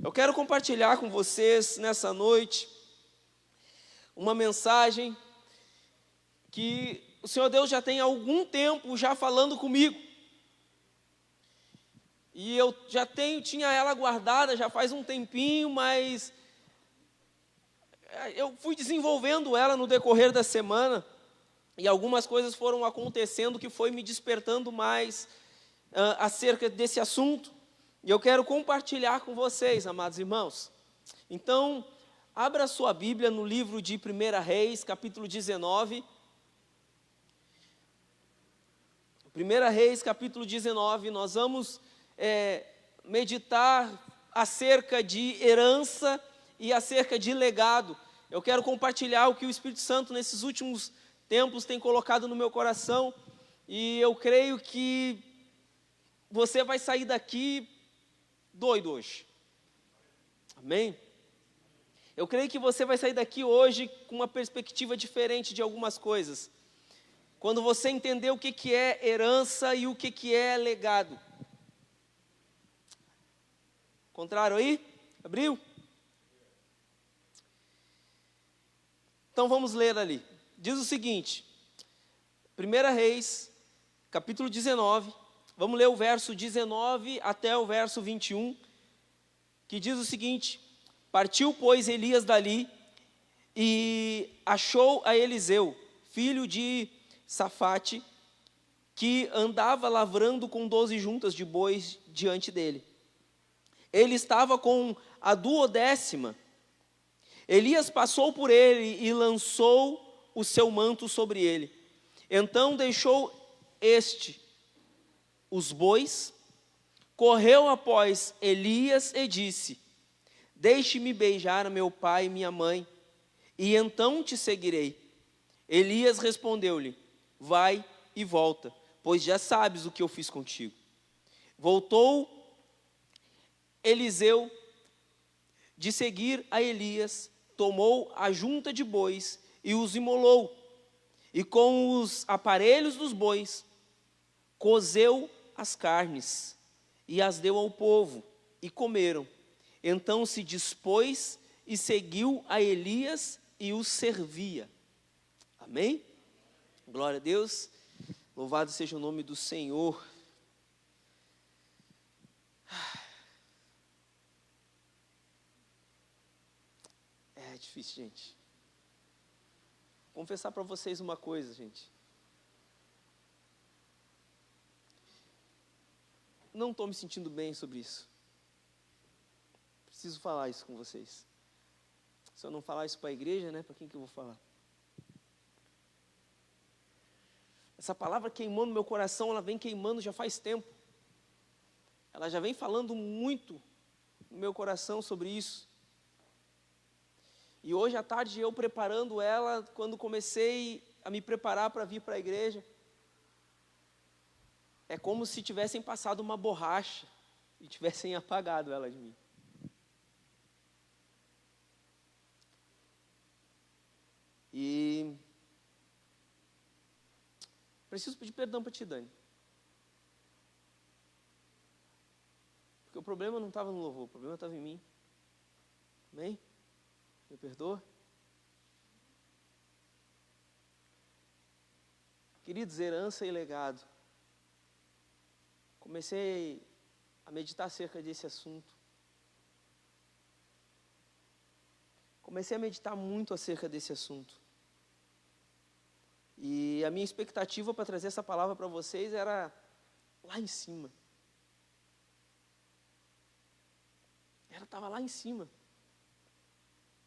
Eu quero compartilhar com vocês nessa noite uma mensagem que o Senhor Deus já tem algum tempo já falando comigo. E eu já tinha ela guardada já faz um tempinho, mas eu fui desenvolvendo ela no decorrer da semana e algumas coisas foram acontecendo que foi me despertando mais acerca desse assunto. E eu quero compartilhar com vocês, amados irmãos. Então, abra sua Bíblia no livro de 1 Reis, capítulo 19. 1 Reis, capítulo 19, nós vamos meditar acerca de herança e acerca de legado. Eu quero compartilhar o que o Espírito Santo nesses últimos tempos tem colocado no meu coração, e eu creio que você vai sair daqui doido hoje. Amém? Eu creio que você vai sair daqui hoje com uma perspectiva diferente de algumas coisas. Quando você entender o que é herança e o que é legado. Contrário aí? Abriu? Então vamos ler ali. Diz o seguinte, 1 Reis, capítulo 19, vamos ler o verso 19 até o verso 21, que diz o seguinte: Partiu, pois, Elias dali e achou a Eliseu, filho de Safate, que andava lavrando com 12 juntas de bois diante dele. Ele estava com a 12ª. Elias passou por ele e lançou o seu manto sobre ele. Então deixou os bois, correu após Elias e disse: Deixe-me beijar a meu pai e minha mãe, e então te seguirei. Elias respondeu-lhe: Vai e volta, pois já sabes o que eu fiz contigo. Voltou Eliseu de seguir a Elias, tomou a junta de bois e os imolou, e com os aparelhos dos bois cozeu as carnes e as deu ao povo, e comeram. Então se dispôs e seguiu a Elias e os servia. Amém? Glória a Deus. Louvado seja o nome do Senhor. É difícil, gente. Vou confessar para vocês uma coisa, gente. Não estou me sentindo bem sobre isso. Preciso falar isso com vocês. Se eu não falar isso para a igreja, né? Para quem que eu vou falar? Essa palavra queimou no meu coração, ela vem queimando já faz tempo. Ela já vem falando muito no meu coração sobre isso. E hoje à tarde eu preparando ela, quando comecei a me preparar para vir para a igreja, é como se tivessem passado uma borracha e tivessem apagado ela de mim. E preciso pedir perdão para ti, Dani. Porque o problema não estava no louvor, o problema estava em mim. Amém? Me perdoa? Queridos, herança e legado. Comecei a meditar acerca desse assunto. Comecei a meditar muito acerca desse assunto. E a minha expectativa para trazer essa palavra para vocês era lá em cima. Ela estava lá em cima.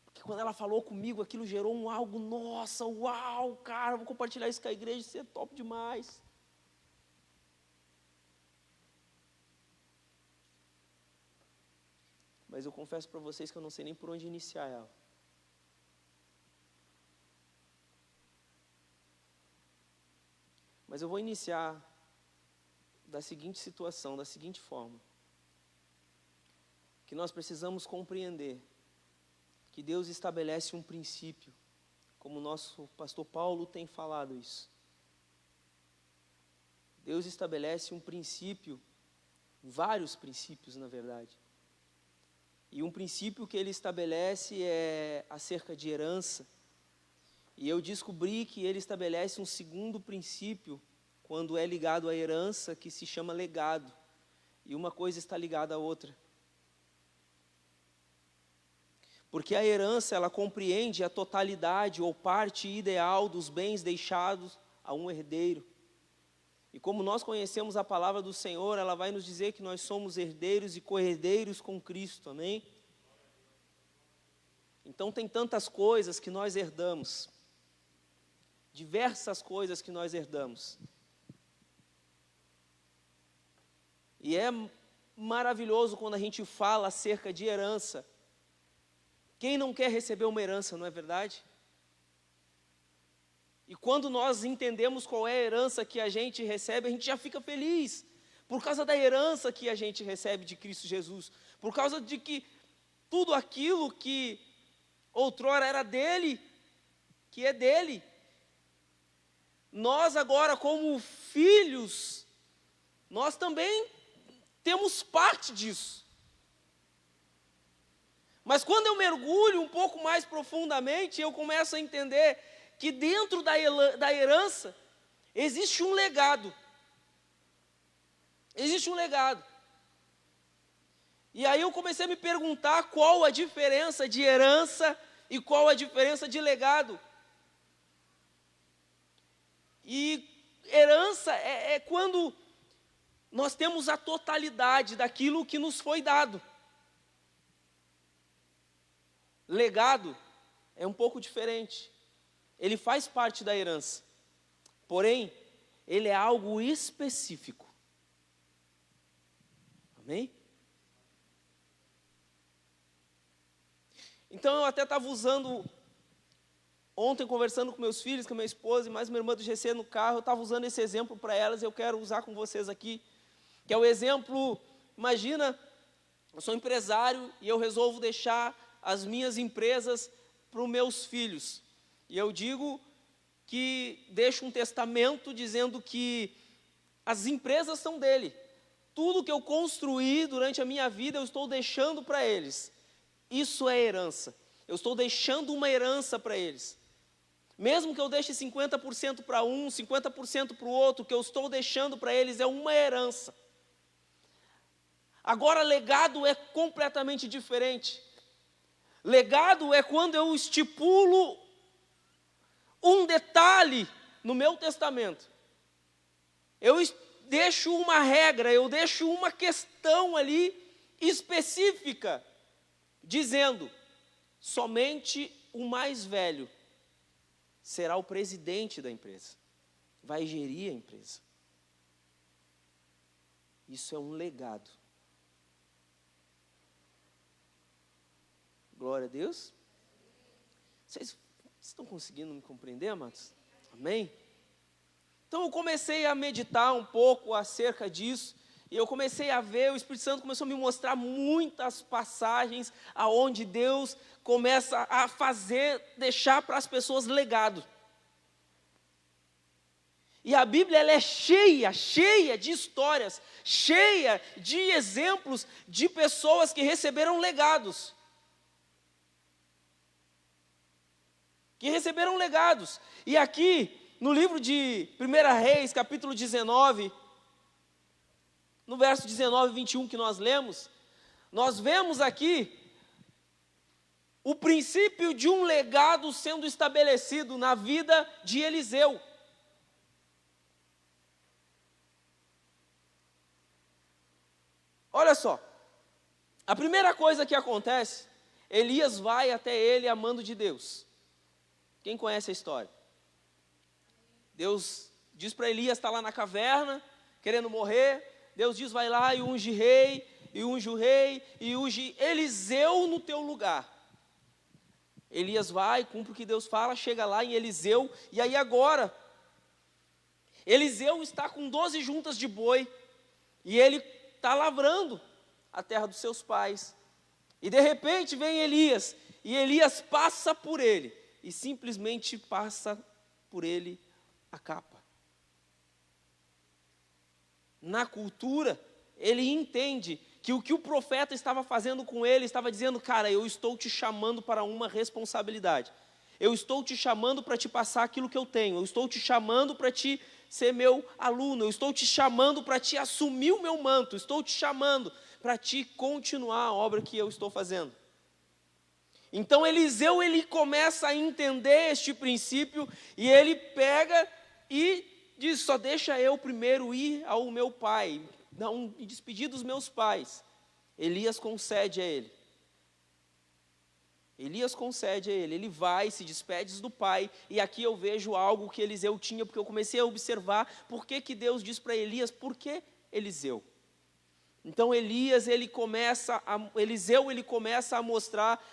Porque quando ela falou comigo, aquilo gerou algo, nossa, uau, cara, vou compartilhar isso com a igreja, isso é top demais. Mas eu confesso para vocês que eu não sei nem por onde iniciar ela. Mas eu vou iniciar da seguinte situação, da seguinte forma. Que nós precisamos compreender que Deus estabelece um princípio, como o nosso pastor Paulo tem falado isso. Deus estabelece um princípio, vários princípios na verdade. E um um princípio que ele estabelece é acerca de herança. E eu descobri que ele estabelece um segundo princípio quando é ligado à herança, que se chama legado. E uma coisa está ligada à outra. Porque a herança, ela compreende a totalidade ou parte ideal dos bens deixados a um herdeiro. E como nós conhecemos a palavra do Senhor, ela vai nos dizer que nós somos herdeiros e co-herdeiros com Cristo, amém? Então tem tantas coisas que nós herdamos, diversas coisas que nós herdamos. E é maravilhoso quando a gente fala acerca de herança. Quem não quer receber uma herança, não é verdade? E quando nós entendemos qual é a herança que a gente recebe, a gente já fica feliz, por causa da herança que a gente recebe de Cristo Jesus, por causa de que tudo aquilo que outrora era dele, que é dele, nós agora como filhos, nós também temos parte disso. Mas quando eu mergulho um pouco mais profundamente, eu começo a entender que dentro da herança existe um legado. Existe um legado. E aí eu comecei a me perguntar qual a diferença de herança e qual a diferença de legado. E herança é quando nós temos a totalidade daquilo que nos foi dado. Legado é um pouco diferente. Ele faz parte da herança. Porém, ele é algo específico. Amém? Então eu até estava usando, ontem conversando com meus filhos, com a minha esposa e mais minha irmã do GC no carro, eu estava usando esse exemplo para elas e eu quero usar com vocês aqui, que é o exemplo, imagina, eu sou empresário e eu resolvo deixar as minhas empresas para os meus filhos. E eu digo que deixo um testamento dizendo que as empresas são dele. Tudo que eu construí durante a minha vida eu estou deixando para eles. Isso é herança. Eu estou deixando uma herança para eles. Mesmo que eu deixe 50% para um, 50% para o outro, o que eu estou deixando para eles é uma herança. Agora, legado é completamente diferente. Legado é quando eu estipulo um detalhe no meu testamento. Eu deixo uma regra, eu deixo uma questão ali específica, dizendo, somente o mais velho será o presidente da empresa, vai gerir a empresa. Isso é um legado. Glória a Deus. Vocês estão conseguindo me compreender, amados? Amém? Então eu comecei a meditar um pouco acerca disso, e eu comecei a ver, o Espírito Santo começou a me mostrar muitas passagens aonde Deus começa a deixar para as pessoas legado. E a Bíblia ela é cheia de histórias, cheia de exemplos de pessoas que receberam legados. E aqui, no livro de 1 Reis, capítulo 19, no verso 19 e 21 que nós lemos, nós vemos aqui o princípio de um legado sendo estabelecido na vida de Eliseu. Olha só, a primeira coisa que acontece, Elias vai até ele a mando de Deus. Quem conhece a história? Deus diz para Elias, está lá na caverna, querendo morrer. Deus diz, vai lá e unge rei, e unge o rei, e unge Eliseu no teu lugar. Elias vai, cumpre o que Deus fala, chega lá em Eliseu, e aí agora, Eliseu está com 12 juntas de boi, e ele está lavrando a terra dos seus pais. E de repente vem Elias, e Elias passa por ele, e simplesmente passa por ele a capa. Na cultura, ele entende que o profeta estava fazendo com ele, estava dizendo: cara, eu estou te chamando para uma responsabilidade. Eu estou te chamando para te passar aquilo que eu tenho. Eu estou te chamando para te ser meu aluno. Eu estou te chamando para te assumir o meu manto. Estou te chamando para te continuar a obra que eu estou fazendo. Então Eliseu, ele começa a entender este princípio e ele pega e diz: só deixa eu primeiro ir ao meu pai, não, e despedir dos meus pais. Elias concede a ele. Ele vai, se despede do pai, e aqui eu vejo algo que Eliseu tinha, porque eu comecei a observar por que Deus diz para Elias: por que Eliseu? Então Eliseu ele começa a mostrar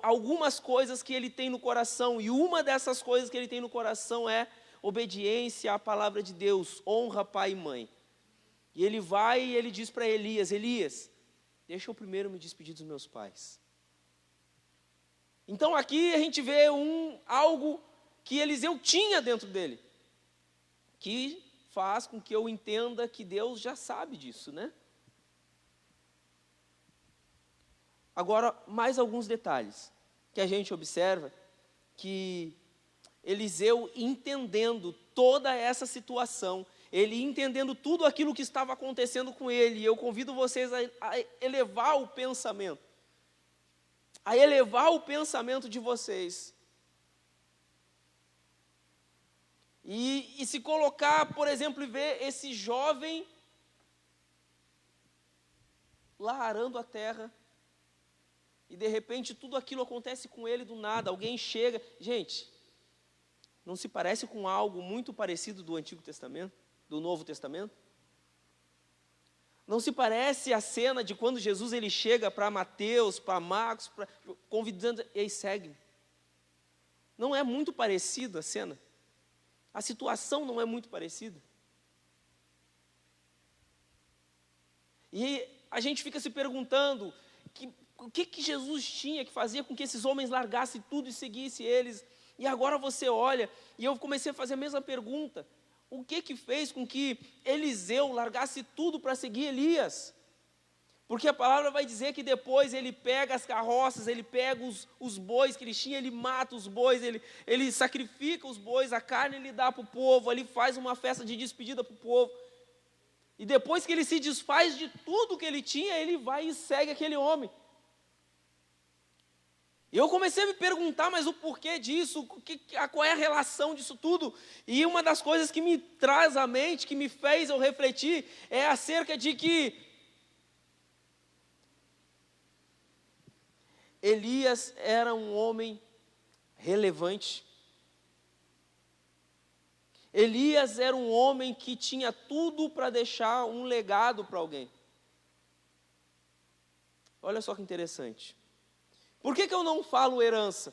algumas coisas que ele tem no coração, e uma dessas coisas que ele tem no coração é obediência à palavra de Deus, honra pai e mãe. E ele vai e ele diz para Elias: Elias, deixa eu primeiro me despedir dos meus pais. Então aqui a gente vê algo que Eliseu tinha dentro dele, que faz com que eu entenda que Deus já sabe disso, né? Agora, mais alguns detalhes que a gente observa, que Eliseu, entendendo toda essa situação, ele entendendo tudo aquilo que estava acontecendo com ele, e eu convido vocês a elevar o pensamento, de vocês, e se colocar, por exemplo, e ver esse jovem lá arando a terra, e de repente tudo aquilo acontece com ele do nada, alguém chega. Gente, não se parece com algo muito parecido do Antigo Testamento, do Novo Testamento? Não se parece a cena de quando Jesus ele chega para Mateus, para Marcos, convidando, ei, segue. Não é muito parecida a cena? A situação não é muito parecida? E a gente fica se perguntando, o que Jesus tinha, que fazia com que esses homens largassem tudo e seguissem eles? E agora você olha, e eu comecei a fazer a mesma pergunta: o que fez com que Eliseu largasse tudo para seguir Elias? Porque a palavra vai dizer que depois ele pega as carroças, ele pega os bois que ele tinha, ele mata os bois, ele sacrifica os bois, a carne ele dá para o povo, ele faz uma festa de despedida para o povo. E depois que ele se desfaz de tudo que ele tinha, ele vai e segue aquele homem. E eu comecei a me perguntar, mas o porquê disso, qual é a relação disso tudo? E uma das coisas que me traz à mente, que me fez eu refletir, é acerca de que Elias era um homem relevante. Elias era um homem que tinha tudo para deixar um legado para alguém. Olha só que interessante. Por que eu não falo herança?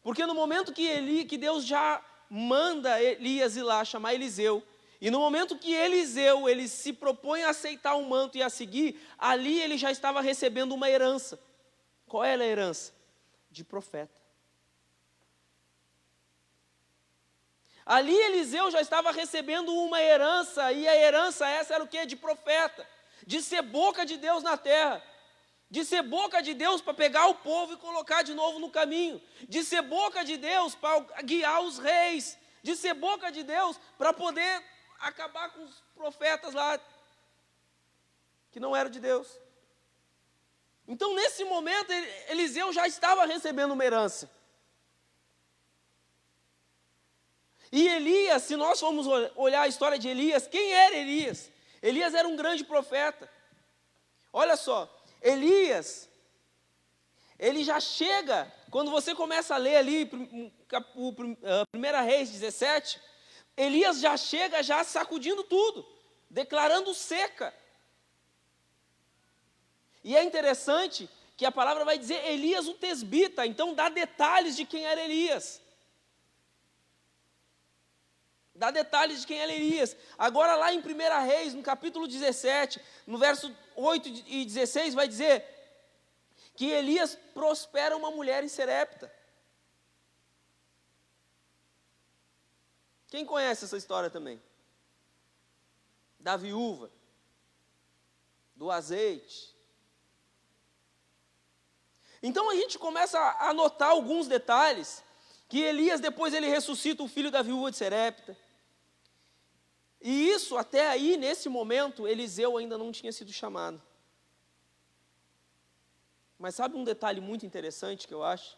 Porque no momento que Deus já manda Elias ir lá chamar Eliseu, e no momento que Eliseu ele se propõe a aceitar o manto e a seguir, ali ele já estava recebendo uma herança. Qual era a herança? De profeta. Ali Eliseu já estava recebendo uma herança, e a herança essa era o quê? De profeta, de ser boca de Deus na terra. De ser boca de Deus para pegar o povo e colocar de novo no caminho, de ser boca de Deus para guiar os reis, de ser boca de Deus para poder acabar com os profetas lá, que não eram de Deus. Então nesse momento Eliseu já estava recebendo uma herança. E Elias, se nós formos olhar a história de Elias, quem era Elias? Elias era um grande profeta. Olha só, Elias, ele já chega, quando você começa a ler ali, 1 Reis 17, Elias já chega já sacudindo tudo, declarando seca. E é interessante que a palavra vai dizer Elias o tesbita, então dá detalhes de quem era Elias. Dá detalhes de quem era Elias. Agora lá em 1 Reis, no capítulo 17, no verso 8 e 16, vai dizer que Elias prospera uma mulher em Serepta. Quem conhece essa história também? Da viúva, do azeite, Então a gente começa a notar alguns detalhes, que Elias depois ele ressuscita o filho da viúva de Serepta. E isso, até aí, nesse momento, Eliseu ainda não tinha sido chamado. Mas sabe um detalhe muito interessante que eu acho?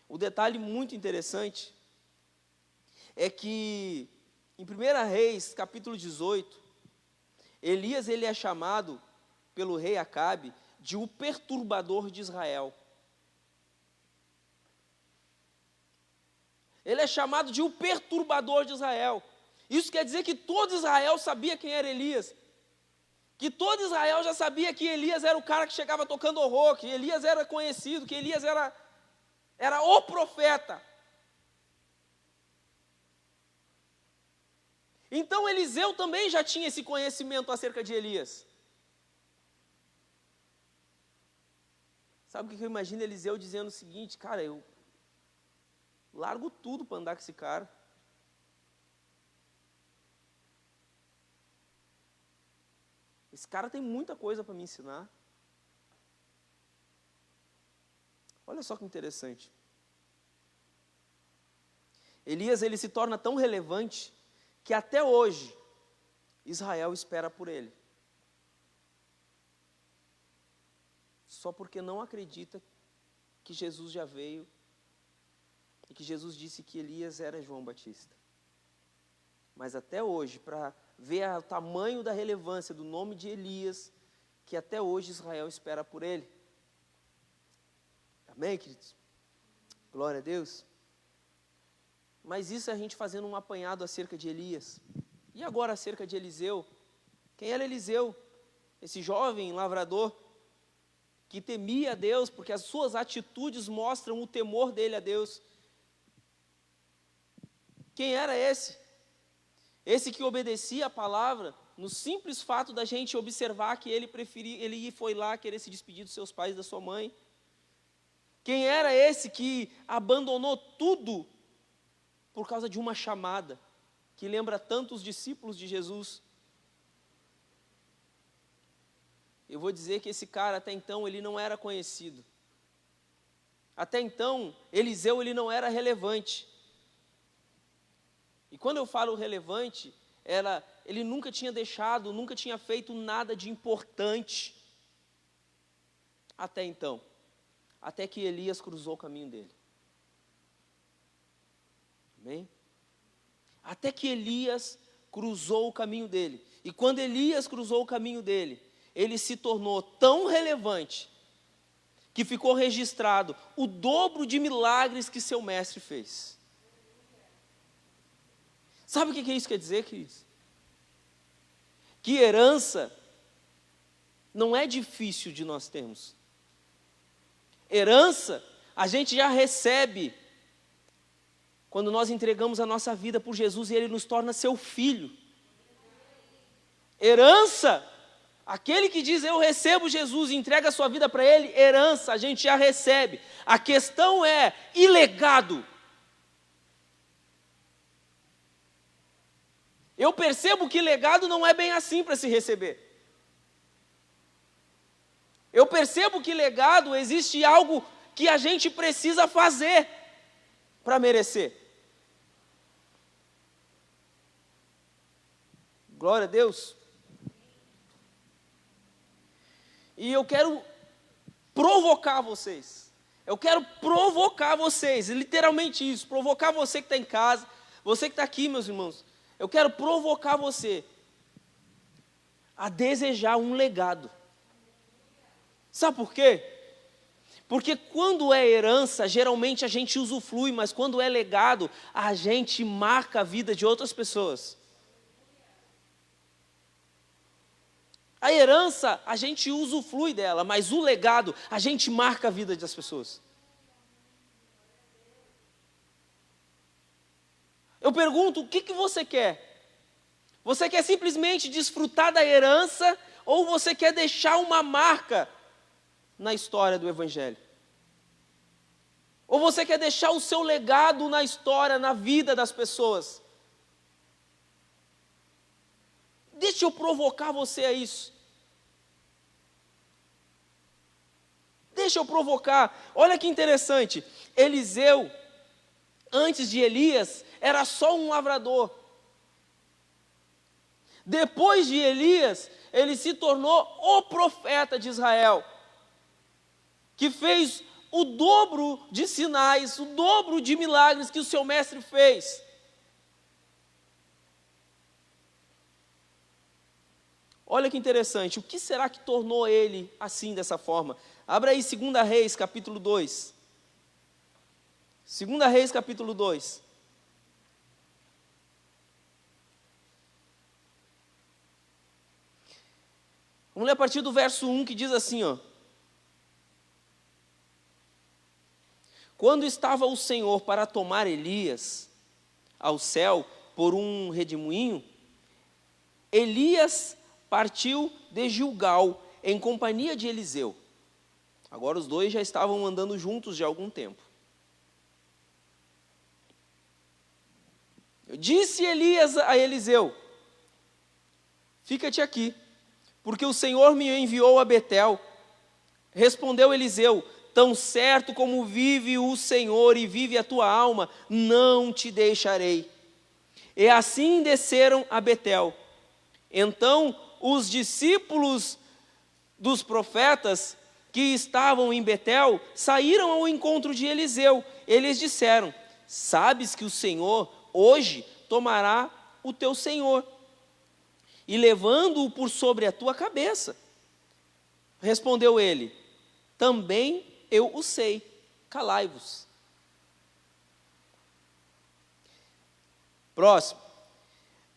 O detalhe muito interessante é que, em 1 Reis, capítulo 18, Elias ele é chamado pelo rei Acabe de o perturbador de Israel. Ele é chamado de o perturbador de Israel. Isso quer dizer que todo Israel sabia quem era Elias. Que todo Israel já sabia que Elias era o cara que chegava tocando horror, que Elias era conhecido, que Elias era o profeta. Então Eliseu também já tinha esse conhecimento acerca de Elias. Sabe o que eu imagino Eliseu dizendo o seguinte: cara, eu largo tudo para andar com esse cara. Esse cara tem muita coisa para me ensinar. Olha só que interessante. Elias ele se torna tão relevante que até hoje Israel espera por ele. Só porque não acredita que Jesus já veio e que Jesus disse que Elias era João Batista. Mas até hoje, para ver o tamanho da relevância do nome de Elias, que até hoje Israel espera por ele. Amém, queridos? Glória a Deus. Mas isso é a gente fazendo um apanhado acerca de Elias. E agora acerca de Eliseu? Quem era Eliseu? Esse jovem lavrador que temia a Deus, porque as suas atitudes mostram o temor dele a Deus. Quem era esse? Esse que obedecia a palavra, no simples fato da gente observar que ele foi lá querer se despedir dos seus pais e da sua mãe. Quem era esse que abandonou tudo por causa de uma chamada, que lembra tanto os discípulos de Jesus? Eu vou dizer que esse cara, até então, ele não era conhecido. Até então, Eliseu, ele não era relevante. E quando eu falo relevante, ele nunca tinha nunca tinha feito nada de importante. Até então. Até que Elias cruzou o caminho dele. Amém? Até que Elias cruzou o caminho dele. E quando Elias cruzou o caminho dele, ele se tornou tão relevante que ficou registrado o dobro de milagres que seu mestre fez. Sabe o que isso quer dizer, queridos? Que herança não é difícil de nós termos. Herança a gente já recebe quando nós entregamos a nossa vida por Jesus e Ele nos torna seu filho. Herança, aquele que diz eu recebo Jesus e entrega a sua vida para Ele, herança a gente já recebe. A questão é, e legado? Eu percebo que legado não é bem assim para se receber. Eu percebo que legado existe algo que a gente precisa fazer para merecer. Glória a Deus. E eu quero provocar vocês. Eu quero provocar vocês, literalmente isso, provocar você que está em casa, você que está aqui, meus irmãos. Eu quero provocar você a desejar um legado. Sabe por quê? Porque quando é herança, geralmente a gente usufrui, mas quando é legado, a gente marca a vida de outras pessoas. A herança, a gente usufrui dela, mas o legado, a gente marca a vida das pessoas. Eu pergunto, o que você quer? Você quer simplesmente desfrutar da herança ou você quer deixar uma marca na história do Evangelho? Ou você quer deixar o seu legado na história, na vida das pessoas? Deixa eu provocar você a isso. Deixa eu provocar. Olha que interessante. Eliseu, antes de Elias, era só um lavrador. Depois de Elias, ele se tornou o profeta de Israel, que fez o dobro de sinais, o dobro de milagres que o seu mestre fez. Olha que interessante, o que será que tornou ele assim, dessa forma? Abra aí 2 Reis, capítulo 2. 2 Reis, capítulo 2. Vamos ler a partir do verso 1, que diz assim, ó. Quando estava o Senhor para tomar Elias ao céu por um redemoinho, Elias partiu de Gilgal em companhia de Eliseu. Agora os dois já estavam andando juntos de algum tempo. Disse Elias a Eliseu: fica-te aqui, porque o Senhor me enviou a Betel. Respondeu Eliseu: tão certo como vive o Senhor e vive a tua alma, não te deixarei. E assim desceram a Betel. Então os discípulos dos profetas que estavam em Betel saíram ao encontro de Eliseu. Eles disseram: sabes que o Senhor hoje tomará o teu senhor, e levando-o por sobre a tua cabeça. Respondeu ele: também eu o sei, calai-vos. Próximo.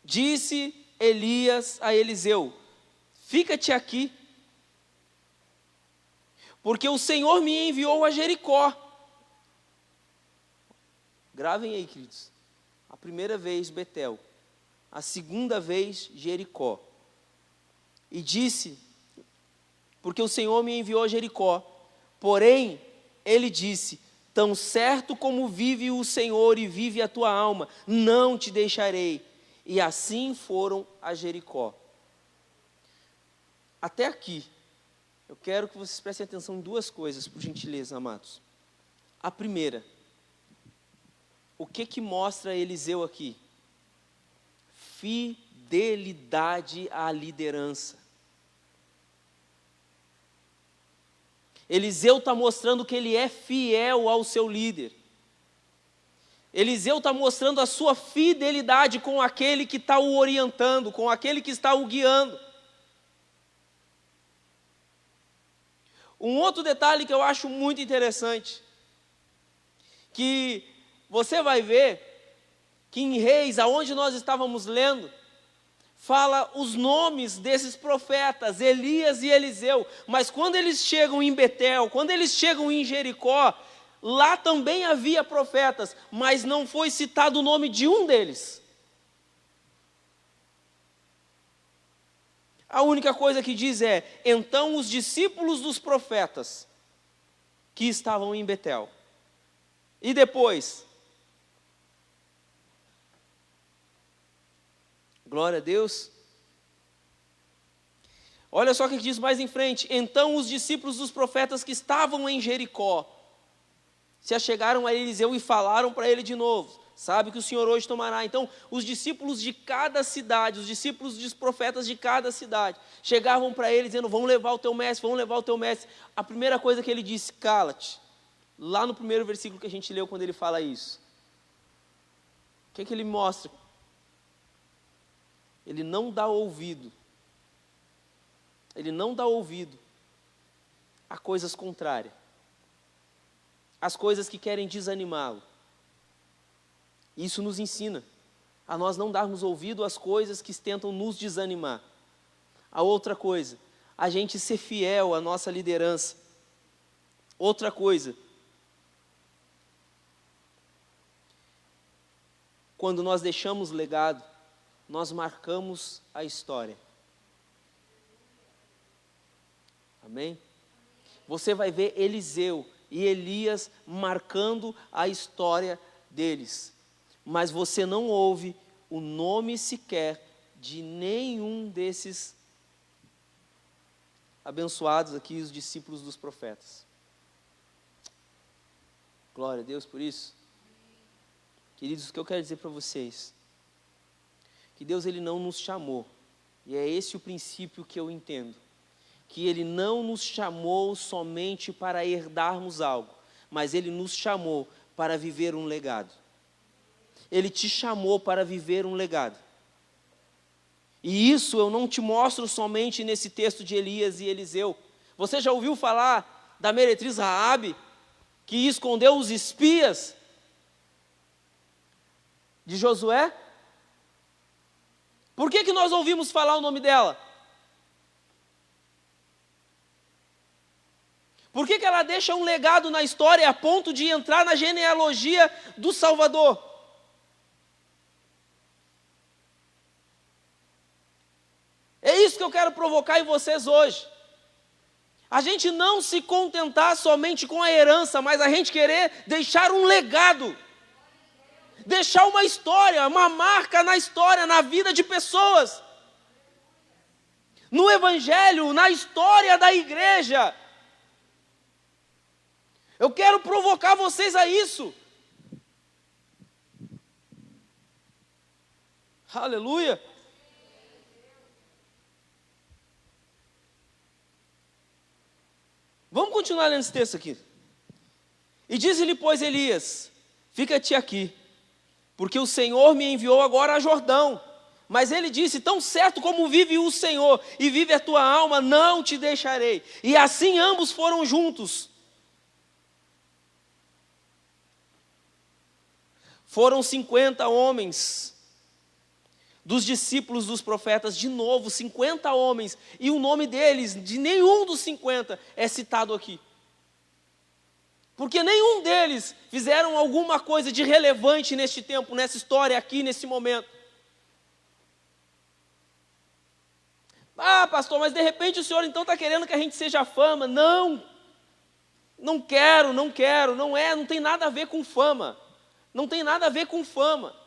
Disse Elias a Eliseu: fica-te aqui, porque o Senhor me enviou a Jericó. Gravem aí, queridos. A primeira vez Betel, a segunda vez Jericó. E disse: porque o Senhor me enviou a Jericó. Porém, ele disse: tão certo como vive o Senhor e vive a tua alma, não te deixarei. E assim foram a Jericó. Até aqui, eu quero que vocês prestem atenção em duas coisas, por gentileza, amados. A primeira, o que mostra Eliseu aqui? Fidelidade à liderança. Eliseu está mostrando que ele é fiel ao seu líder. Eliseu está mostrando a sua fidelidade com aquele que está o orientando, com aquele que está o guiando. Um outro detalhe que eu acho muito interessante, que você vai ver que em Reis, aonde nós estávamos lendo, fala os nomes desses profetas, Elias e Eliseu, mas quando eles chegam em Betel, quando eles chegam em Jericó, lá também havia profetas, mas não foi citado o nome de um deles. A única coisa que diz é: então os discípulos dos profetas que estavam em Betel. E depois, glória a Deus. Olha só o que diz mais em frente: então os discípulos dos profetas que estavam em Jericó se achegaram a Eliseu e falaram para ele de novo: sabe que o Senhor hoje tomará. Então os discípulos de cada cidade, os discípulos dos profetas de cada cidade, chegavam para ele dizendo: vamos levar o teu mestre, vamos levar o teu mestre. A primeira coisa que ele disse: cala-te. Lá no primeiro versículo que a gente leu, quando ele fala isso, o que ele mostra? Ele não dá ouvido. Ele não dá ouvido a coisas contrárias, as coisas que querem desanimá-lo. Isso nos ensina a nós não darmos ouvido às coisas que tentam nos desanimar. A outra coisa, a gente ser fiel à nossa liderança. Outra coisa, quando nós deixamos legado, nós marcamos a história. Amém? Você vai ver Eliseu e Elias marcando a história deles. Mas você não ouve o nome sequer de nenhum desses abençoados aqui, os discípulos dos profetas. Glória a Deus por isso. Queridos, o que eu quero dizer para vocês, que Deus ele não nos chamou, e é esse o princípio que eu entendo, que Ele não nos chamou somente para herdarmos algo, mas Ele nos chamou para viver um legado. Ele te chamou para viver um legado. E isso eu não te mostro somente nesse texto de Elias e Eliseu. Você já ouviu falar da meretriz Raabe, que escondeu os espias de Josué? Por que nós ouvimos falar o nome dela? Por que ela deixa um legado na história a ponto de entrar na genealogia do Salvador? É isso que eu quero provocar em vocês hoje. A gente não se contentar somente com a herança, mas a gente querer deixar um legado. Deixar uma história, uma marca na história, na vida de pessoas. No Evangelho, na história da igreja. Eu quero provocar vocês a isso. Aleluia. Vamos continuar lendo esse texto aqui. E disse-lhe, pois, Elias: fica-te aqui, porque o Senhor me enviou agora a Jordão. Mas ele disse: tão certo como vive o Senhor e vive a tua alma, não te deixarei. E assim ambos foram juntos. Foram 50 homens dos discípulos dos profetas, de novo, 50 homens, e o nome deles, de nenhum dos 50, é citado aqui. Porque nenhum deles fizeram alguma coisa de relevante neste tempo, nessa história, aqui, nesse momento. Ah, pastor, mas de repente o senhor então está querendo que a gente seja fama. Não, não quero, não tem nada a ver com fama. Não tem nada a ver com fama.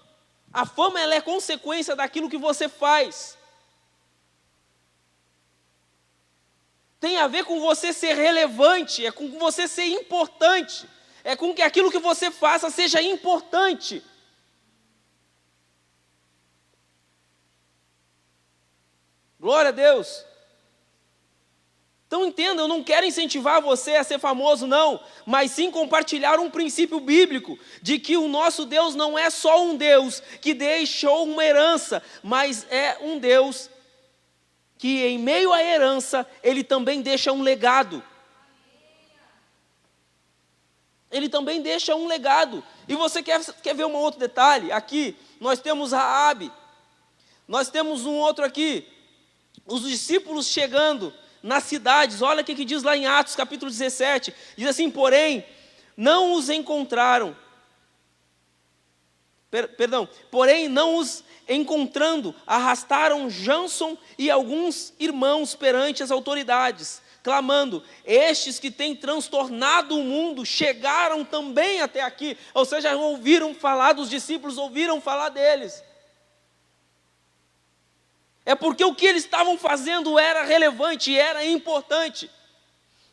A fama ela é consequência daquilo que você faz. Tem a ver com você ser relevante, é com você ser importante, é com que aquilo que você faça seja importante. Glória a Deus. Então entenda, eu não quero incentivar você a ser famoso, não, mas sim compartilhar um princípio bíblico, de que o nosso Deus não é só um Deus que deixou uma herança, mas é um Deus que em meio à herança, Ele também deixa um legado. Ele também deixa um legado. E você quer ver um outro detalhe? Aqui, nós temos Raabe, nós temos um outro aqui, os discípulos chegando nas cidades. Olha o que diz lá em Atos capítulo 17, diz assim: porém, não os encontraram, porém não os encontrando, arrastaram Jason e alguns irmãos perante as autoridades, clamando: estes que têm transtornado o mundo, chegaram também até aqui. Ou seja, ouviram falar dos discípulos, ouviram falar deles. É porque o que eles estavam fazendo era relevante, era importante.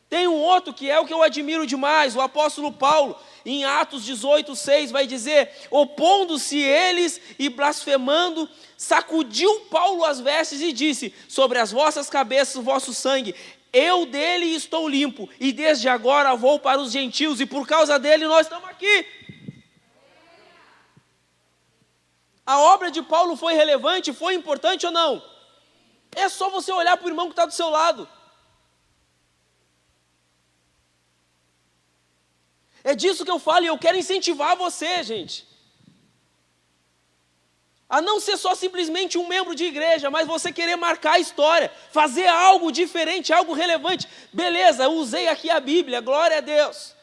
Tem um outro que é o que eu admiro demais, o apóstolo Paulo, em Atos 18:6, vai dizer: opondo-se eles e blasfemando, sacudiu Paulo as vestes e disse: sobre as vossas cabeças o vosso sangue, eu dele estou limpo, e desde agora vou para os gentios, e por causa dele nós estamos aqui. A obra de Paulo foi relevante, foi importante ou não? É só você olhar para o irmão que está do seu lado. É disso que eu falo e eu quero incentivar você, gente. A não ser só simplesmente um membro de igreja, mas você querer marcar a história, fazer algo diferente, algo relevante. Beleza, eu usei aqui a Bíblia, glória a Deus.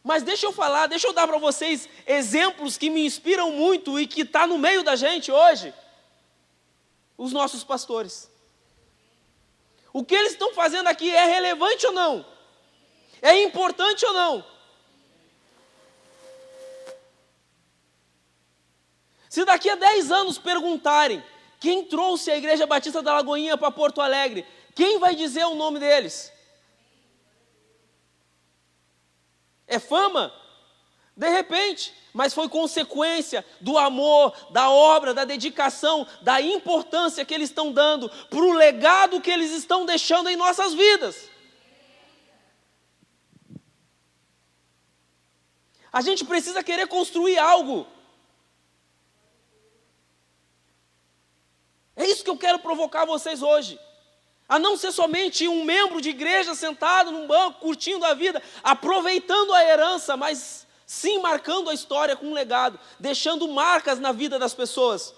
Mas deixa eu dar para vocês exemplos que me inspiram muito e que está no meio da gente hoje. Os nossos pastores. O que eles estão fazendo aqui é relevante ou não? É importante ou não? Se daqui a 10 anos perguntarem quem trouxe a Igreja Batista da Lagoinha para Porto Alegre, quem vai dizer o nome deles? É fama? De repente, mas foi consequência do amor, da obra, da dedicação, da importância que eles estão dando para o legado que eles estão deixando em nossas vidas. A gente precisa querer construir algo. É isso que eu quero provocar vocês hoje. A não ser somente um membro de igreja sentado num banco, curtindo a vida, aproveitando a herança, mas sim marcando a história com um legado, deixando marcas na vida das pessoas.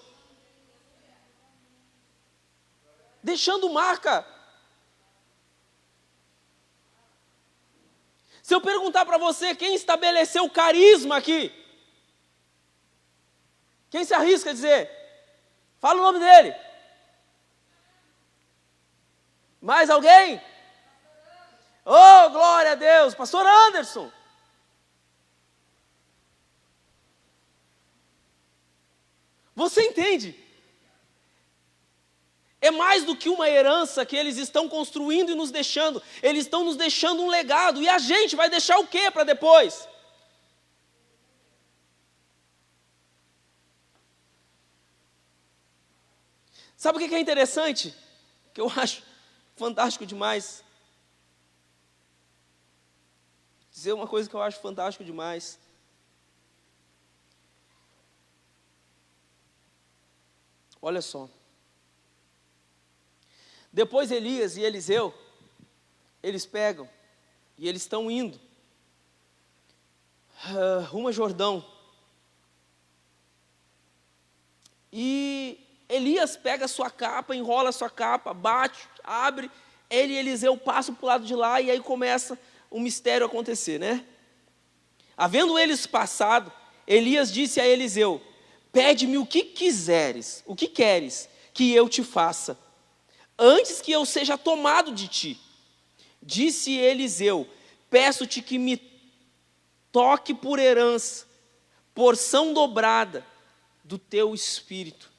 Deixando marca. Se eu perguntar para você quem estabeleceu o carisma aqui, quem se arrisca a dizer? Fala o nome dele. Mais alguém? Oh, glória a Deus, pastor Anderson. Você entende? É mais do que uma herança que eles estão construindo e nos deixando. Eles estão nos deixando um legado. E a gente vai deixar o quê para depois? Sabe o que é interessante? Que eu acho fantástico demais. Dizer uma coisa que eu acho fantástico demais. Olha só. Depois Elias e Eliseu, eles pegam e eles estão indo rumo a Jordão. E Elias pega a sua capa, enrola a sua capa, bate, abre, ele e Eliseu passam para o lado de lá e aí começa o mistério a acontecer, né? Havendo eles passado, Elias disse a Eliseu: pede-me o que quiseres, o que queres que eu te faça, antes que eu seja tomado de ti. Disse Eliseu: peço-te que me toque por herança, porção dobrada do teu espírito.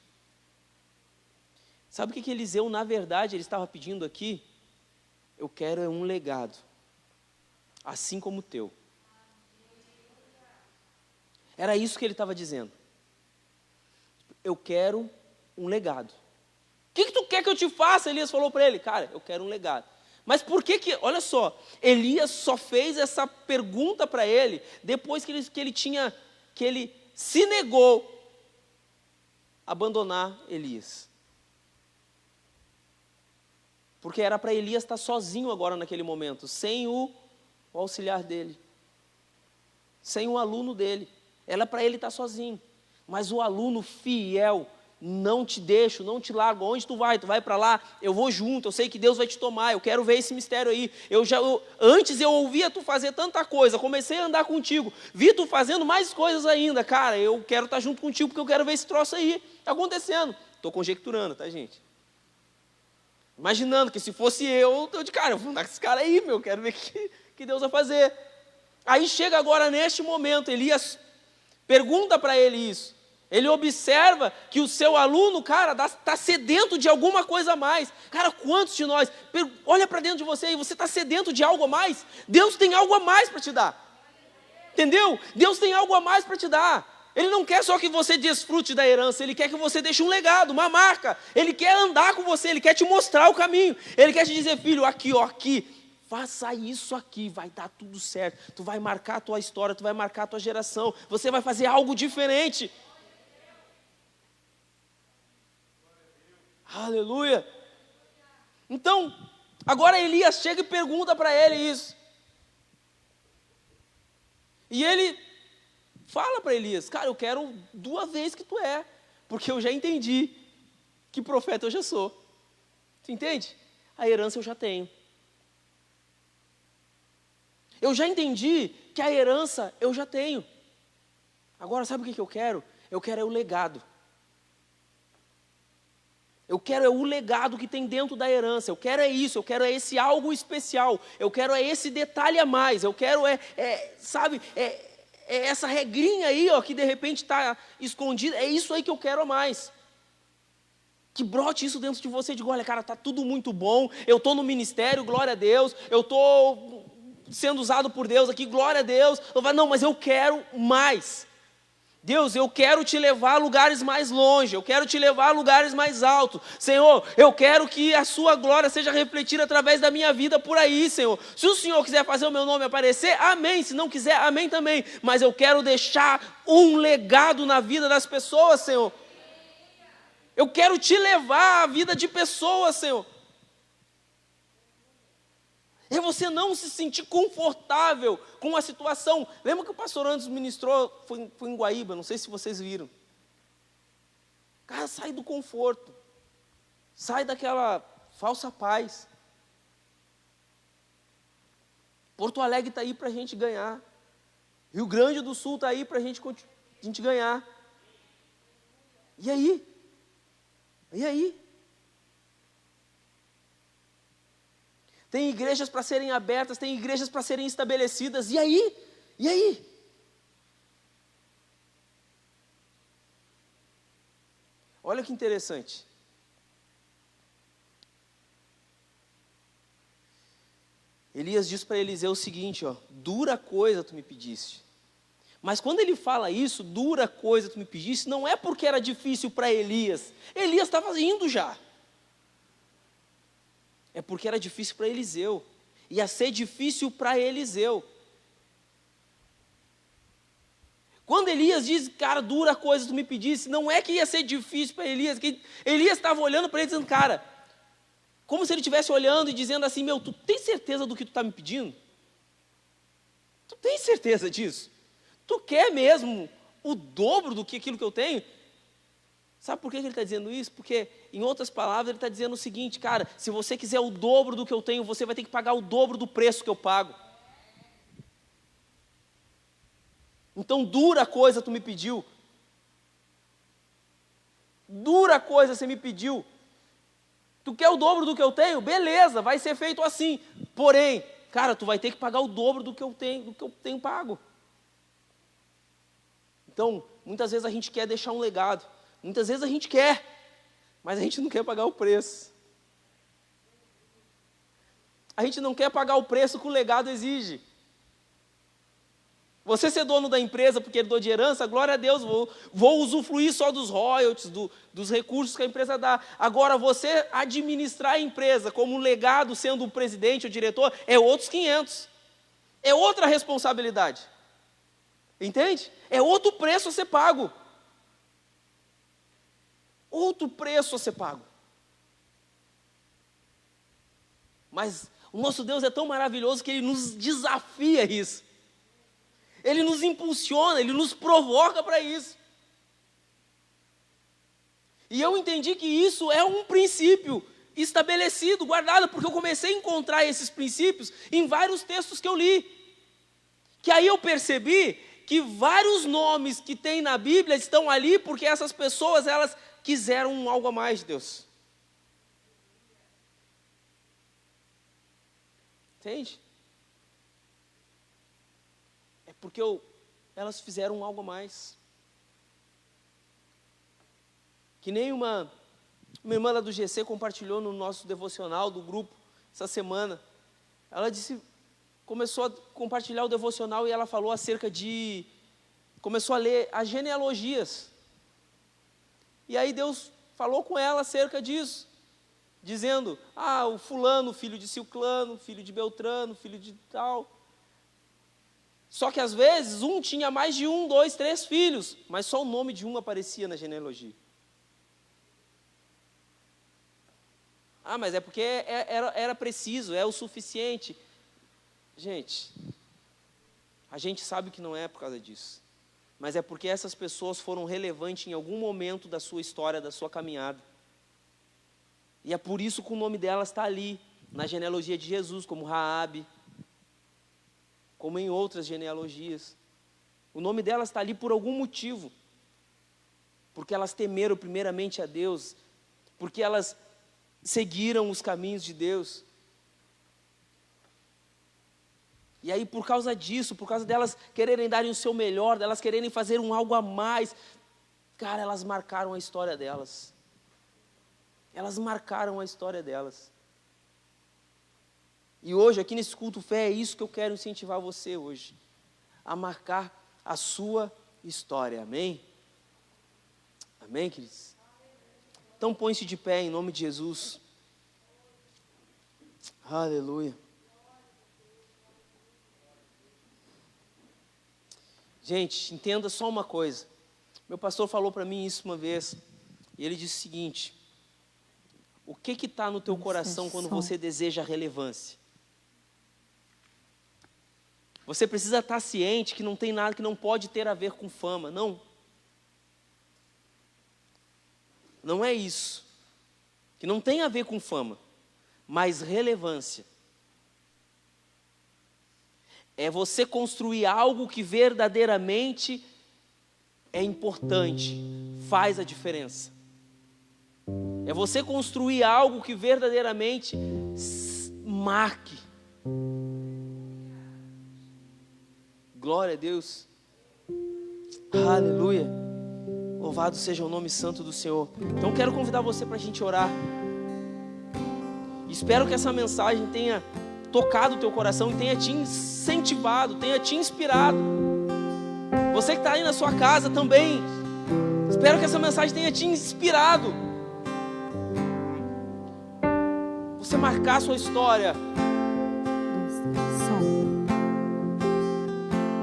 Sabe o que Eliseu, na verdade, ele estava pedindo aqui? Eu quero um legado, assim como o teu. Era isso que ele estava dizendo. Eu quero um legado. O que tu quer que eu te faça? Elias falou para ele: cara, eu quero um legado. Mas por que, olha só, Elias só fez essa pergunta para ele depois que ele se negou a abandonar Elias. Porque era para Elias estar sozinho agora naquele momento, sem o auxiliar dele, sem o aluno dele. Era para ele estar sozinho. Mas o aluno fiel: não te deixo, não te largo. Onde tu vai para lá, eu vou junto, eu sei que Deus vai te tomar, eu quero ver esse mistério aí. Antes eu ouvia tu fazer tanta coisa, comecei a andar contigo, vi tu fazendo mais coisas ainda. Cara, eu quero estar junto contigo porque eu quero ver esse troço aí acontecendo. Estou conjecturando, tá, gente? Imaginando que se fosse eu de cara, eu vou andar com esse cara aí, meu, quero ver o que Deus vai fazer. Aí chega agora neste momento, Elias pergunta para ele isso. Ele observa que o seu aluno, cara, está sedento de alguma coisa a mais. Cara, quantos de nós, olha para dentro de você e você está sedento de algo a mais? Deus tem algo a mais para te dar. Entendeu? Deus tem algo a mais para te dar. Ele não quer só que você desfrute da herança, Ele quer que você deixe um legado, uma marca. Ele quer andar com você, Ele quer te mostrar o caminho. Ele quer te dizer: filho, aqui, ó, aqui, faça isso aqui, vai dar tudo certo. Tu vai marcar a tua história, tu vai marcar a tua geração. Você vai fazer algo diferente. Aleluia. Então, agora Elias chega e pergunta para ele isso. E ele fala para Elias: cara, eu quero 2 vezes que tu é, porque eu já entendi que profeta eu já sou. Tu entende? A herança eu já tenho. Eu já entendi que a herança eu já tenho. Agora sabe o que eu quero? Eu quero o legado. Eu quero o legado que tem dentro da herança. Eu quero isso, eu quero esse algo especial. Eu quero esse detalhe a mais. Eu quero essa regrinha aí, ó, que de repente está escondida. É isso aí que eu quero a mais. Que brote isso dentro de você e diga: olha, cara, está tudo muito bom. Eu estou no ministério, glória a Deus. Eu estou sendo usado por Deus aqui, glória a Deus. Não, mas eu quero mais. Deus, eu quero te levar a lugares mais longe, eu quero te levar a lugares mais altos. Senhor, eu quero que a sua glória seja refletida através da minha vida por aí, Senhor. Se o Senhor quiser fazer o meu nome aparecer, amém. Se não quiser, amém também. Mas eu quero deixar um legado na vida das pessoas, Senhor. Eu quero te levar a vida de pessoas, Senhor. É você não se sentir confortável com a situação. Lembra que o pastor Anderson ministrou, foi em Guaíba, não sei se vocês viram. Cara, sai do conforto. Sai daquela falsa paz. Porto Alegre está aí para a gente ganhar. Rio Grande do Sul está aí para a gente ganhar. E aí? E aí? Tem igrejas para serem abertas, tem igrejas para serem estabelecidas. E aí? E aí? Olha que interessante. Elias diz para Eliseu o seguinte, ó, dura coisa tu me pediste. Mas quando ele fala isso, dura coisa tu me pediste, não é porque era difícil para Elias. Elias estava indo já. É porque era difícil para Eliseu. Ia ser difícil para Eliseu. Quando Elias diz, cara, dura coisa tu me pedisse, não é que ia ser difícil para Elias, que Elias estava olhando para ele dizendo, cara, como se ele estivesse olhando e dizendo assim, meu, tu tem certeza do que tu está me pedindo? Tu tem certeza disso? Tu quer mesmo o dobro do que aquilo que eu tenho? Sabe por que ele está dizendo isso? Porque, em outras palavras, ele está dizendo o seguinte, cara, se você quiser o dobro do que eu tenho, você vai ter que pagar o dobro do preço que eu pago. Então, dura coisa tu me pediu. Dura coisa você me pediu. Tu quer o dobro do que eu tenho? Beleza, vai ser feito assim. Porém, cara, tu vai ter que pagar o dobro do que eu tenho pago. Então, muitas vezes a gente quer deixar um legado. Muitas vezes a gente quer, mas a gente não quer pagar o preço. A gente não quer pagar o preço que o legado exige. Você ser dono da empresa porque herdou de herança, glória a Deus, vou usufruir só dos royalties, dos recursos que a empresa dá. Agora, você administrar a empresa como um legado, sendo o presidente ou diretor, é outros 500. É outra responsabilidade. Entende? É outro preço a ser pago. Outro preço a ser pago. Mas o nosso Deus é tão maravilhoso que Ele nos desafia a isso. Ele nos impulsiona, Ele nos provoca para isso. E eu entendi que isso é um princípio estabelecido, guardado, porque eu comecei a encontrar esses princípios em vários textos que eu li. Que aí eu percebi que vários nomes que tem na Bíblia estão ali porque essas pessoas, elas quiseram algo a mais de Deus. Entende? É porque elas fizeram algo a mais. Que nem uma irmã lá do GC compartilhou no nosso devocional do grupo essa semana. Ela começou a compartilhar o devocional e ela falou começou a ler as genealogias. E aí Deus falou com ela acerca disso, dizendo, o fulano, filho de Ciclano, filho de Beltrano, filho de tal. Só que às vezes um tinha mais de 1, 2, 3 filhos, mas só o nome de um aparecia na genealogia. Mas é porque era preciso, é o suficiente. Gente, a gente sabe que não é por causa disso. Mas é porque essas pessoas foram relevantes em algum momento da sua história, da sua caminhada. E é por isso que o nome delas está ali, na genealogia de Jesus, como Raabe, como em outras genealogias. O nome delas está ali por algum motivo. Porque elas temeram primeiramente a Deus, porque elas seguiram os caminhos de Deus. E aí, por causa disso, por causa delas quererem darem o seu melhor, delas quererem fazer algo a mais, cara, elas marcaram a história delas. Elas marcaram a história delas. E hoje, aqui nesse culto fé, é isso que eu quero incentivar você hoje, a marcar a sua história, amém? Amém, queridos? Então põe-se de pé em nome de Jesus. Aleluia. Gente, entenda só uma coisa. Meu pastor falou para mim isso uma vez, e ele disse o seguinte: o que está no teu coração quando você deseja relevância? Você precisa estar ciente que não tem nada que não pode ter a ver com fama, não. Não é isso. Que não tem a ver com fama, mas relevância. É você construir algo que verdadeiramente é importante, faz a diferença. É você construir algo que verdadeiramente marque. Glória a Deus. Aleluia. Louvado seja o nome santo do Senhor. Então quero convidar você para a gente orar. Espero que essa mensagem tenha tocado o teu coração e tenha te incentivado, tenha te inspirado. Você que está aí na sua casa também, espero que essa mensagem tenha te inspirado. Você marcar a sua história.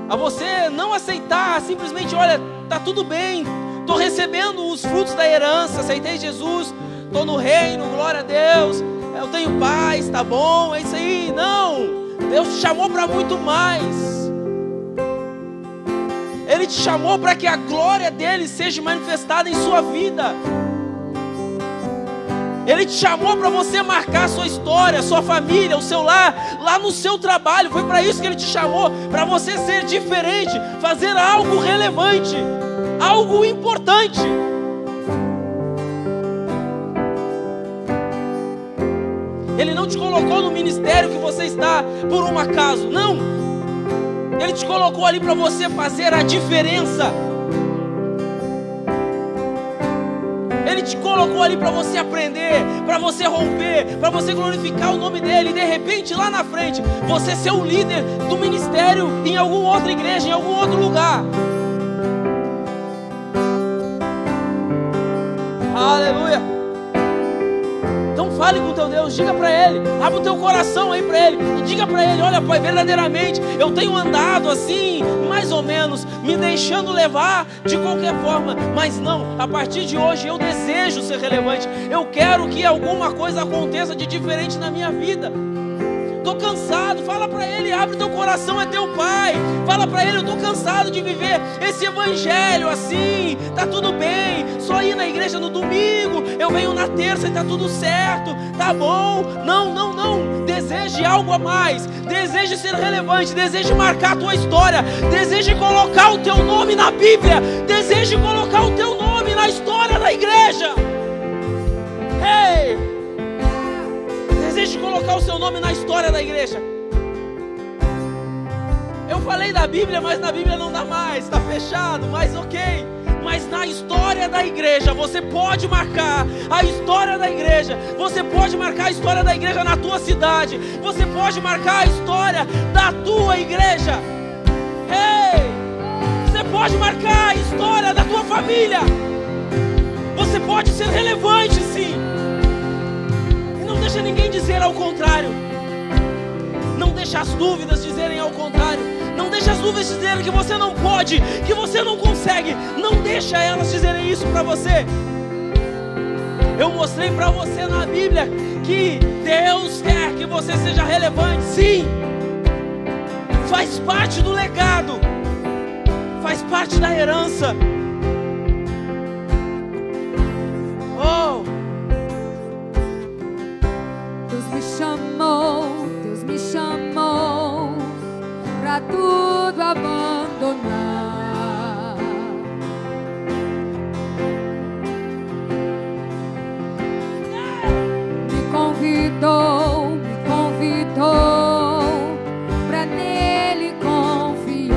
A você não aceitar simplesmente, olha, tá tudo bem, estou recebendo os frutos da herança, aceitei Jesus, estou no reino, glória a Deus, eu tenho paz, tá bom, é isso aí. Não, Deus te chamou para muito mais. Ele te chamou para que a glória dele seja manifestada em sua vida. Ele te chamou para você marcar a sua história, a sua família, o seu lar, lá no seu trabalho. Foi para isso que Ele te chamou, para você ser diferente, fazer algo relevante, algo importante. Ele não te colocou no ministério que você está por um acaso, não. Ele te colocou ali para você fazer a diferença. Ele te colocou ali para você aprender, para você romper, para você glorificar o nome dEle. E de repente, lá na frente, você ser o líder do ministério em alguma outra igreja, em algum outro lugar. Aleluia. Então fale com o teu Deus, diga para Ele, abre o teu coração aí para Ele e diga para Ele: olha, Pai, verdadeiramente eu tenho andado assim, mais ou menos, me deixando levar de qualquer forma, mas não, a partir de hoje eu desejo ser relevante, eu quero que alguma coisa aconteça de diferente na minha vida. Estou cansado, fala para Ele, abre teu coração, é teu Pai. Fala para Ele: eu estou cansado de viver esse evangelho assim, tá tudo bem, só ir na igreja no domingo, eu venho na terça e tá tudo certo, tá bom. Não, deseje algo a mais, deseje ser relevante, deseje marcar a tua história, deseje colocar o teu nome na Bíblia, deseje colocar o teu nome na história da igreja. Ei! Deseje colocar o seu nome na história da igreja. Eu falei da Bíblia, mas na Bíblia não dá mais, está fechado, mas ok. Mas na história da igreja, você pode marcar a história da igreja. Você pode marcar a história da igreja na tua cidade. Você pode marcar a história da tua igreja. Ei! Você pode marcar a história da tua família. Você pode ser relevante, sim. Não deixa ninguém dizer ao contrário. Não deixa as dúvidas dizerem ao contrário. Não deixa as dúvidas dizerem que você não pode, que você não consegue. Não deixa elas dizerem isso para você. Eu mostrei para você na Bíblia que Deus quer que você seja relevante. Sim, faz parte do legado, faz parte da herança. Oh, Deus me chamou pra tudo abandonar. Me convidou pra nele confiar.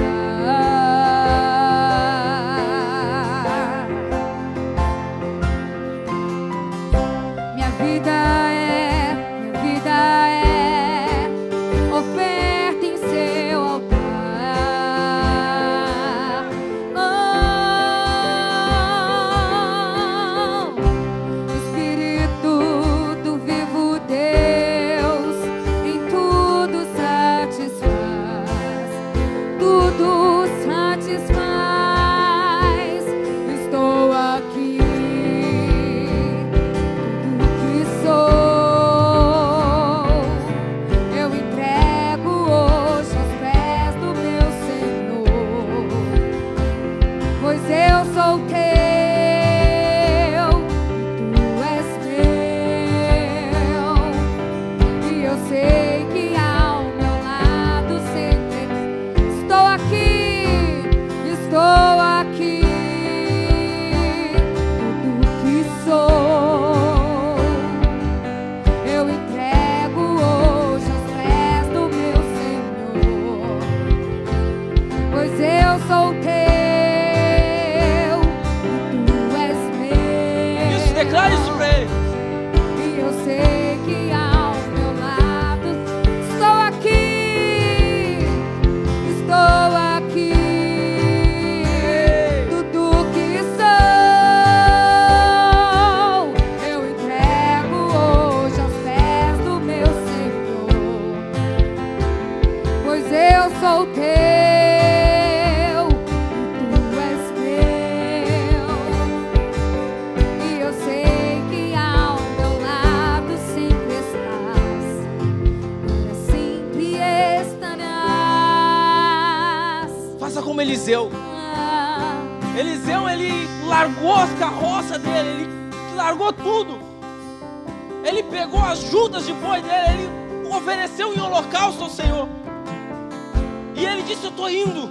satisfaz. Estou aqui, tudo que sou, eu entrego hoje aos pés do meu Senhor, pois eu sou teu. Declare isso pra ele. E eu sei que ao meu lado estou aqui, tudo que sou, eu entrego hoje aos pés do meu Senhor, pois eu sou teu. Como Eliseu. Eliseu, ele largou as carroças dele, ele largou tudo. Ele pegou as juntas de boi dele, ele ofereceu em holocausto ao Senhor. E ele disse: eu estou indo.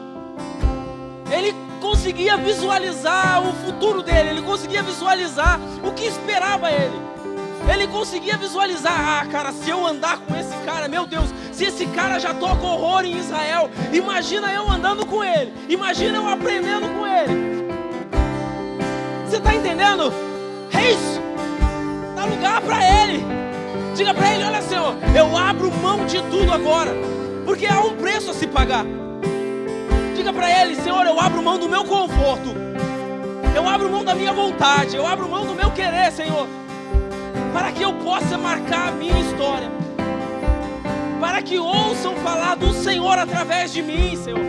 Ele conseguia visualizar o futuro dele, ele conseguia visualizar o que esperava ele. Ele conseguia visualizar: cara, se eu andar com esse cara, meu Deus, se esse cara já toca horror em Israel, imagina eu andando com ele, imagina eu aprendendo com ele. Você está entendendo? Reis, dá lugar para ele. Diga para ele: olha, Senhor, eu abro mão de tudo agora, porque há um preço a se pagar. Diga para ele: Senhor, eu abro mão do meu conforto, eu abro mão da minha vontade, eu abro mão do meu querer, Senhor, para que eu possa marcar a minha história, para que ouçam falar do Senhor através de mim, Senhor.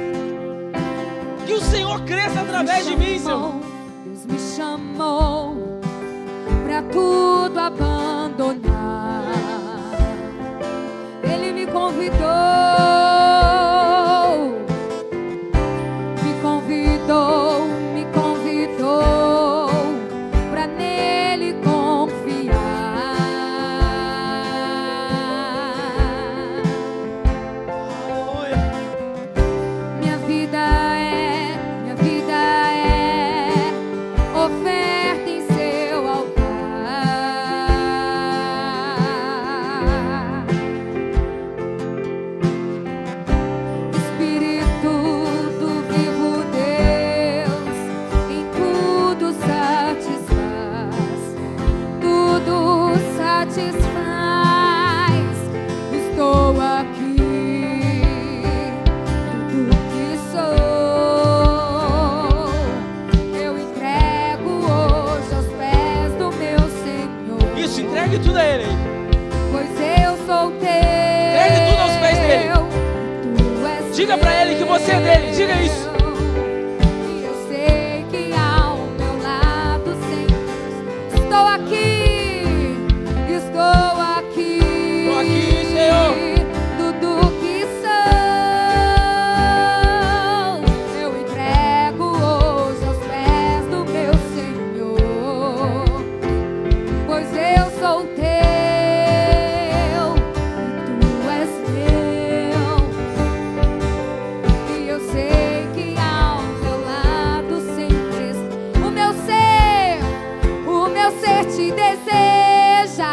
Que o Senhor cresça através de mim, Senhor. Deus me chamou para tudo abandonar. Ele me convidou para nele confiar. Minha vida é oferta em seu altar. Espírito do vivo Deus, em tudo satisfaz, tudo satisfaz. Estou aqui, tudo que sou, eu entrego hoje aos pés do meu Senhor. Isso, entregue tudo a ele. Pois eu sou teu. Entregue tudo aos pés dele. Diga pra ele que você é dele, diga isso. E eu sei que ao meu lado sempre estou aqui, estou aqui. Estou aqui, Senhor. Tudo que sou, eu entrego hoje aos pés do meu Senhor, pois eu sou teu. Te deseja,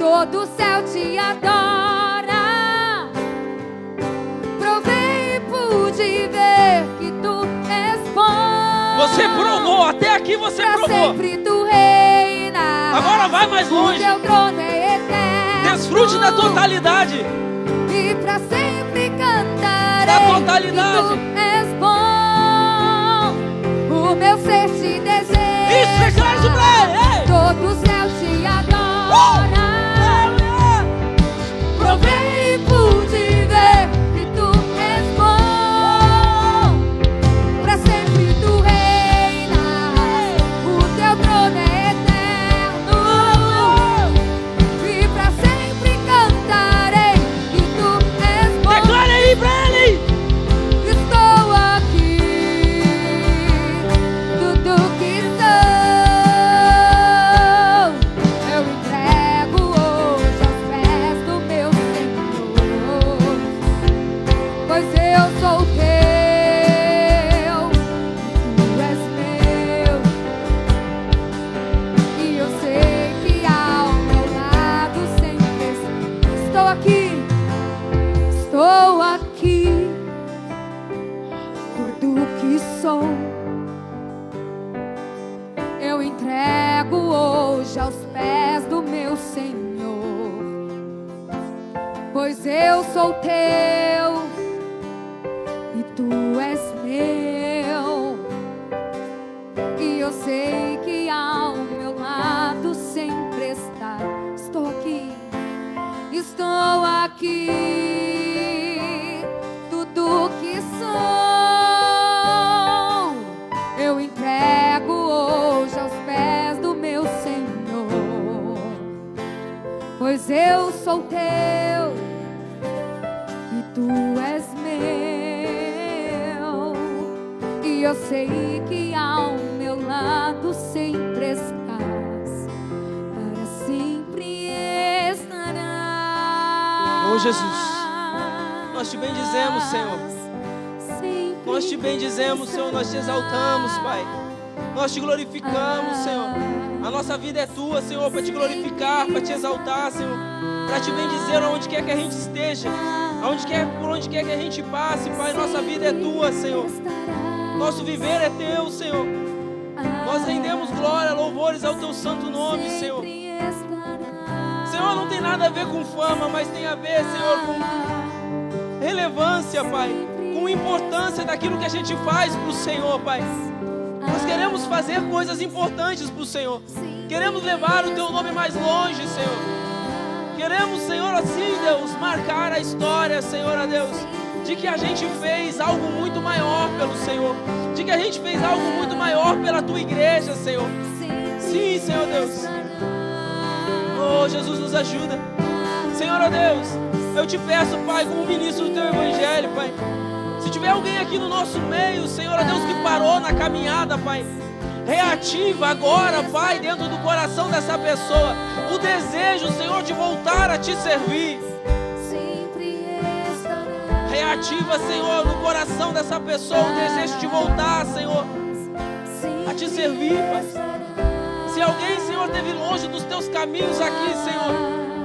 todo o céu te adora. Provei e pude ver que tu és bom. Você provou, até aqui você pra provou. Sempre tu reina. Agora vai mais longe. O teu trono é eterno. Desfrute da totalidade. E pra sempre cantarei da totalidade. Que tu és bom. O meu ser te deseja. Isso, declare isso pra ele. Todo o céu te adora. Provei e pude ver que tu és bom. sou. Eu entrego hoje aos pés do meu Senhor, pois eu sou teu e tu és meu. E eu sei que ao meu lado sempre está. Estou aqui, estou aqui. Tudo que sou, eu entrego hoje aos pés do meu Senhor, pois eu sou teu e tu és meu. E eu sei que ao meu lado sempre estás, para sempre estarás. Oh Jesus, nós te bendizemos, Senhor. Nós te bendizemos, Senhor. Nós te exaltamos, Pai. Nós te glorificamos, Senhor. A nossa vida é tua, Senhor, para te glorificar, para te exaltar, Senhor, para te bendizer aonde quer que a gente esteja, por onde quer que a gente passe, Pai. Nossa vida é tua, Senhor. Nosso viver é teu, Senhor. Nós rendemos glória, louvores ao teu santo nome, Senhor. Senhor, não tem nada a ver com fama, mas tem a ver, Senhor, com relevância, Pai, com importância daquilo que a gente faz para o Senhor, Pai. Nós queremos fazer coisas importantes para o Senhor. Queremos levar o teu nome mais longe, Senhor. Queremos, Senhor, assim, Deus, marcar a história, Senhor, a Deus, de que a gente fez algo muito maior pelo Senhor, de que a gente fez algo muito maior pela tua igreja, Senhor. Sim, Senhor Deus. Oh, Jesus, nos ajuda. Senhor, ó Deus, eu te peço, Pai, como ministro do teu evangelho, Pai, se tiver alguém aqui no nosso meio, Senhor, ó Deus, que parou na caminhada, Pai, reativa agora, Pai, dentro do coração dessa pessoa o desejo, Senhor, de voltar a te servir. Reativa, Senhor, no coração dessa pessoa o desejo de voltar, Senhor, a te servir, Pai. Se alguém, Senhor, esteve longe dos teus caminhos aqui, Senhor,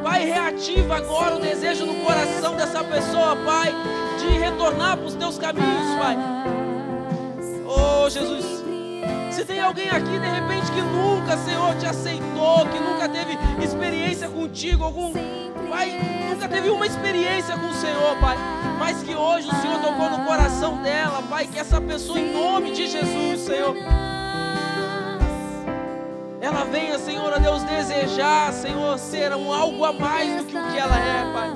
Pai, reativa agora o desejo no coração dessa pessoa, Pai, de retornar para os teus caminhos, Pai. Oh, Jesus, se tem alguém aqui, de repente, que nunca, Senhor, te aceitou, que nunca teve experiência contigo, Pai, nunca teve uma experiência com o Senhor, Pai, mas que hoje o Senhor tocou no coração dela, Pai, que essa pessoa, em nome de Jesus, Senhor, venha, Senhor, a Deus, desejar, Senhor, ser algo a mais do que o que ela é, Pai.